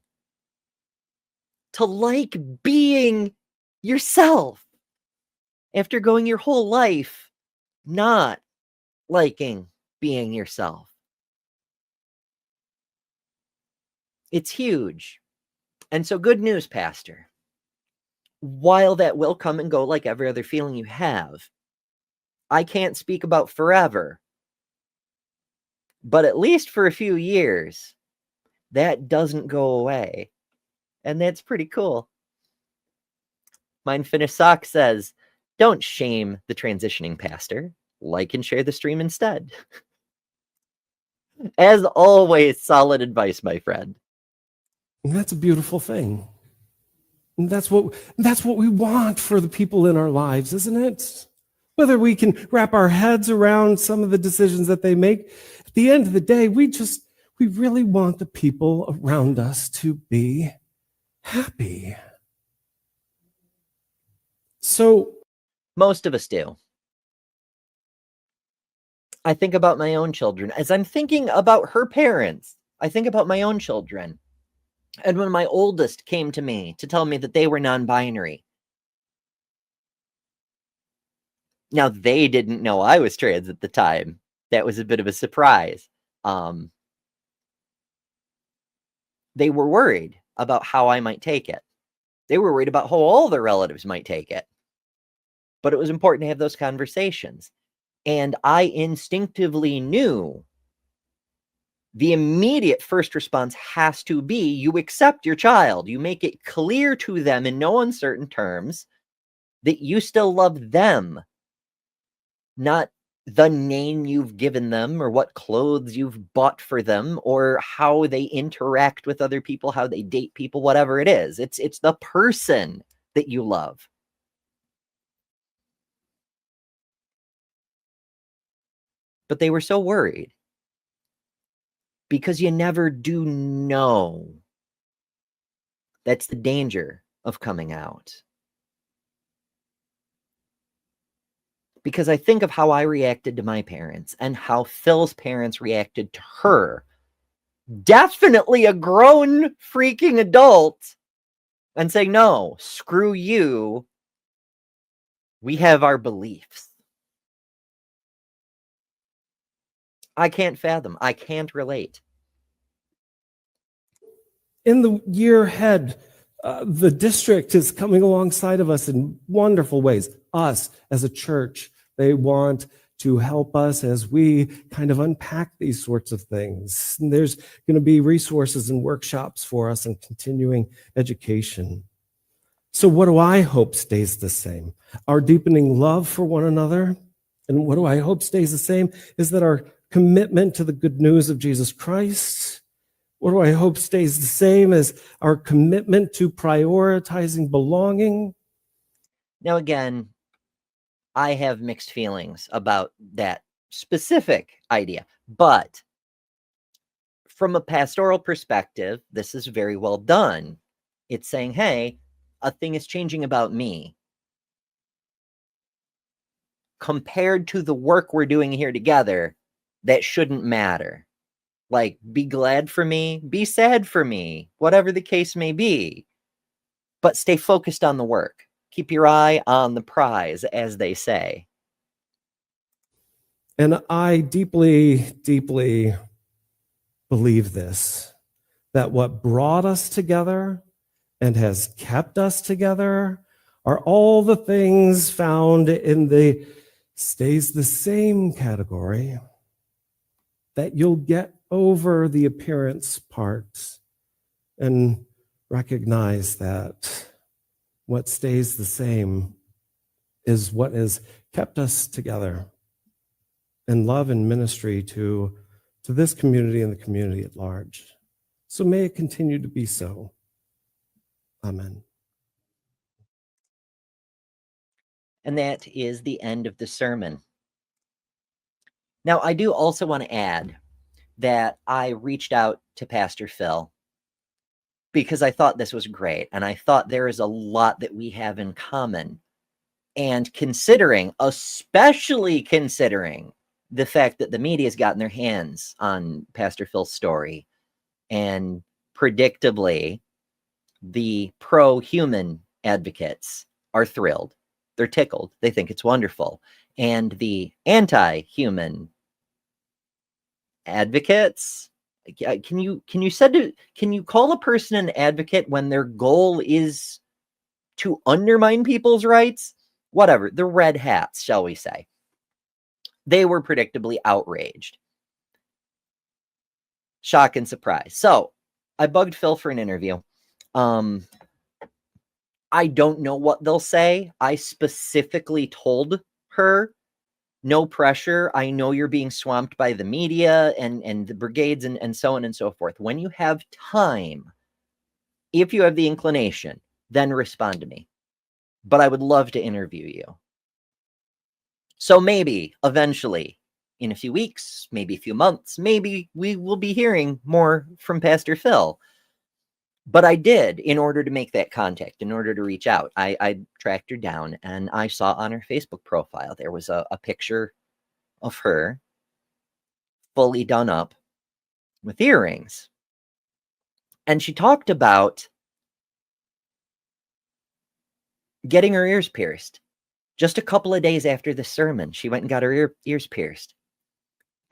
to like being yourself, after going your whole life not liking being yourself. It's huge. And so, good news, Pastor. While that will come and go like every other feeling you have, I can't speak about forever, but at least for a few years, that doesn't go away. And that's pretty cool. Mine Finished Sock says, don't shame the transitioning pastor. Like and share the stream instead. As always, solid advice, my friend. And that's a beautiful thing. And that's what we want for the people in our lives, isn't it? Whether we can wrap our heads around some of the decisions that they make, at the end of the day, we really want the people around us to be happy. So most of us do. I think about my own children. As I'm thinking about her parents, I think about my own children. And when my oldest came to me to tell me that they were non-binary, now they didn't know I was trans at the time. That was a bit of a surprise. They were worried about how I might take it. They were worried about how all their relatives might take it. But it was important to have those conversations. And I instinctively knew the immediate first response has to be you accept your child. You make it clear to them in no uncertain terms that you still love them, not the name you've given them or what clothes you've bought for them or how they interact with other people, how they date people, whatever it is. It's the person that you love. But they were so worried because you never do know. That's the danger of coming out. Because I think of how I reacted to my parents and how Phil's parents reacted to her. Definitely a grown freaking adult and saying, no, screw you. We have our beliefs. I can't fathom. I can't relate. In the year ahead, the district is coming alongside of us in wonderful ways. Us as a church, they want to help us as we kind of unpack these sorts of things. And there's going to be resources and workshops for us and continuing education. So what do I hope stays the same? Our deepening love for one another. And what do I hope stays the same is that our commitment to the good news of Jesus Christ. What do I hope stays the same is our commitment to prioritizing belonging. Now, again, I have mixed feelings about that specific idea, but from a pastoral perspective, this is very well done. It's saying, hey, a thing is changing about me. Compared to the work we're doing here together, that shouldn't matter. Like, be glad for me, be sad for me, whatever the case may be. But stay focused on the work. Keep your eye on the prize, as they say. And I deeply, deeply believe this, that what brought us together and has kept us together are all the things found in the stays the same category, that you'll get over the appearance part and recognize that what stays the same is what has kept us together in love and ministry to this community and the community at large. So may it continue to be so. Amen. And that is the end of the sermon. Now, I do also want to add that I reached out to Pastor Phil because I thought this was great. And I thought there is a lot that we have in common. And especially considering the fact that the media has gotten their hands on Pastor Phil's story, and predictably, the pro-human advocates are thrilled. They're tickled. They think it's wonderful. And the anti-human advocates, can you call a person an advocate when their goal is to undermine people's rights? Whatever, the red hats, shall we say. They were predictably outraged. Shock and surprise. So I bugged Phil for an interview. I don't know what they'll say. I specifically told her, no pressure. I know you're being swamped by the media and the brigades and so on and so forth. When you have time, if you have the inclination, then respond to me. But I would love to interview you. So maybe eventually, in a few weeks, maybe a few months, maybe we will be hearing more from Pastor Phil. But I did, in order to make that contact, in order to reach out. I tracked her down, and I saw on her Facebook profile there was a picture of her fully done up with earrings. And she talked about getting her ears pierced. Just a couple of days after the sermon, she went and got her ears pierced.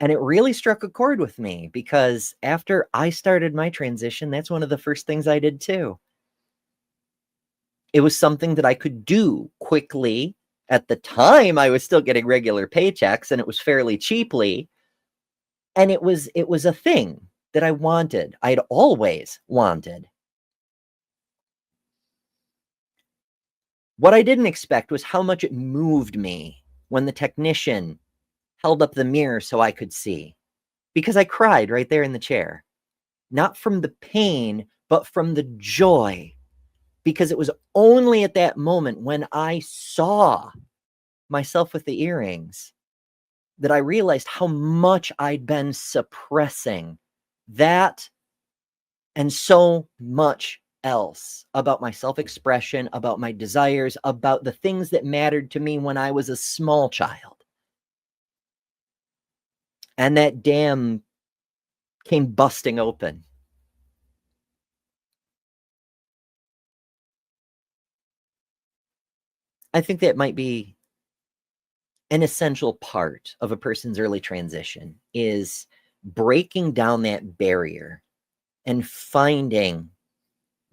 And it really struck a chord with me, because after I started my transition, that's one of the first things I did too. It was something that I could do quickly. At the time, I was still getting regular paychecks, and it was fairly cheaply. And it was a thing that I wanted. I'd always wanted. What I didn't expect was how much it moved me when the technician held up the mirror so I could see, because I cried right there in the chair, not from the pain, but from the joy, because it was only at that moment when I saw myself with the earrings that I realized how much I'd been suppressing that and so much else about my self-expression, about my desires, about the things that mattered to me when I was a small child. And that dam came busting open. I think that might be an essential part of a person's early transition, is breaking down that barrier and finding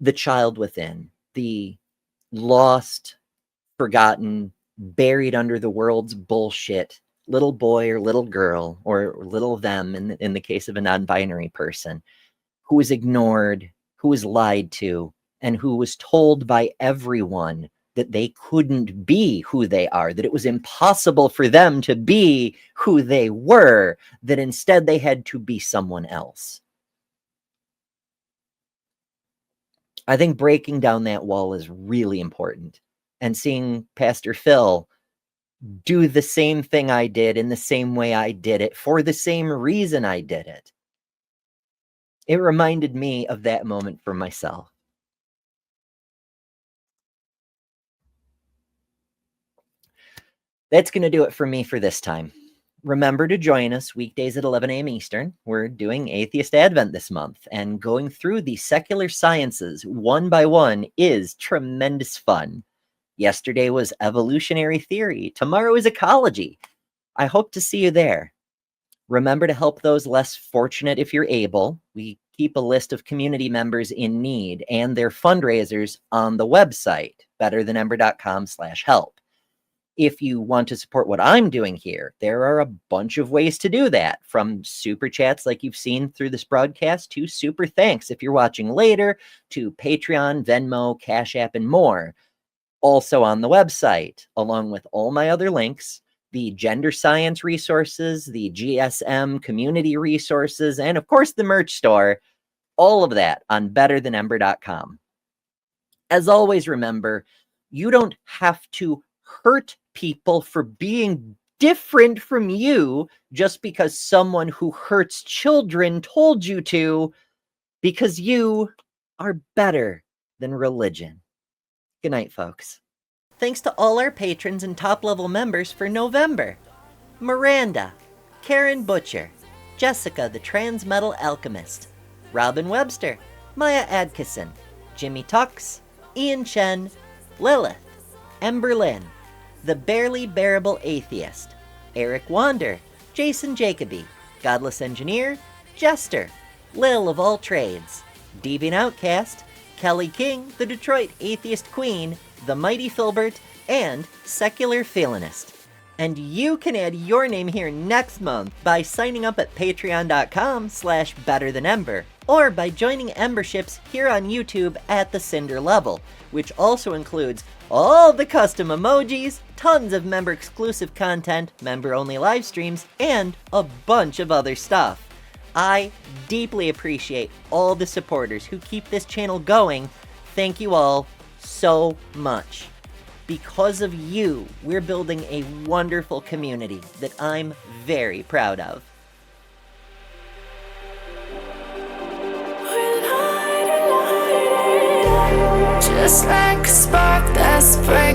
the child within, the lost, forgotten, buried under the world's bullshit little boy or little girl, or little them in the case of a non-binary person, who was ignored, who was lied to, and who was told by everyone that they couldn't be who they are, that it was impossible for them to be who they were, that instead they had to be someone else. I think breaking down that wall is really important. And seeing Pastor Phil do the same thing I did in the same way I did it, for the same reason I did it, it reminded me of that moment for myself. That's going to do it for me for this time. Remember to join us weekdays at 11 a.m. Eastern. We're doing Atheist Advent this month, and going through the secular sciences one by one is tremendous fun. Yesterday was evolutionary theory. Tomorrow is ecology. I hope to see you there. Remember to help those less fortunate if you're able. We keep a list of community members in need and their fundraisers on the website, betterthanember.com/help. If you want to support what I'm doing here, there are a bunch of ways to do that, from super chats like you've seen through this broadcast, to super thanks if you're watching later, to Patreon, Venmo, Cash App, and more. Also on the website, along with all my other links, the gender science resources, the GSM community resources, and of course the merch store, all of that on betterthanember.com. As always, remember, you don't have to hurt people for being different from you just because someone who hurts children told you to, because you are better than religion. Good night, folks. Thanks to all our patrons and top-level members for November. Miranda, Karen Butcher, Jessica the Trans Metal Alchemist, Robin Webster, Maya Adkisson, Jimmy Tux, Ian Chen, Lilith, Ember Lynn, The Barely Bearable Atheist, Eric Wander, Jason Jacoby, Godless Engineer, Jester, Lil of All Trades, Deviant Outcast, Kelly King, the Detroit Atheist Queen, The Mighty Filbert, and Secular Phalanist. And you can add your name here next month by signing up at patreon.com/betterthanember, or by joining Emberships here on YouTube at the Cinder level, which also includes all the custom emojis, tons of member-exclusive content, member-only live streams, and a bunch of other stuff. I deeply appreciate all the supporters who keep this channel going. Thank you all so much. Because of you, we're building a wonderful community that I'm very proud of. Just like a spark that springs